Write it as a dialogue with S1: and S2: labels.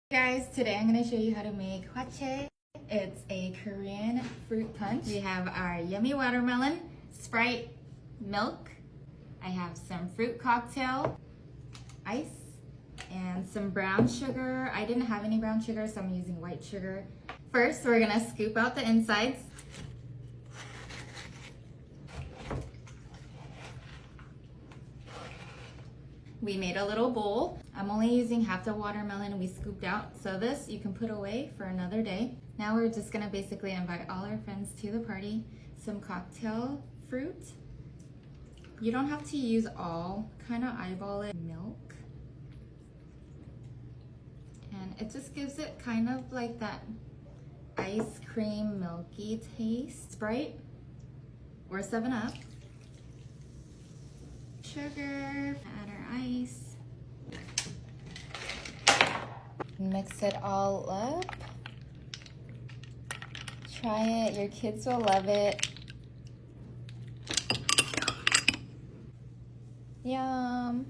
S1: Guys, today I'm going to show you how to make Hwachae. It's a Korean fruit punch. We have our yummy watermelon, Sprite, milk. I have some fruit cocktail, ice, and some brown sugar. I didn't have any brown sugar, so I'm using white sugar. First, we're going to scoop out the insides. We made a little bowl. I'm only using half the watermelon we scooped out, so this you can put away for another day. Now we're just gonna basically invite all our friends to the party. Some cocktail fruit. You don't have to use all, kind of eyeball it. Milk. And it just gives it kind of like that ice cream milky taste. Sprite or 7-Up. Sugar, add our ice. Mix it all up. Try it, your kids will love it. Yum.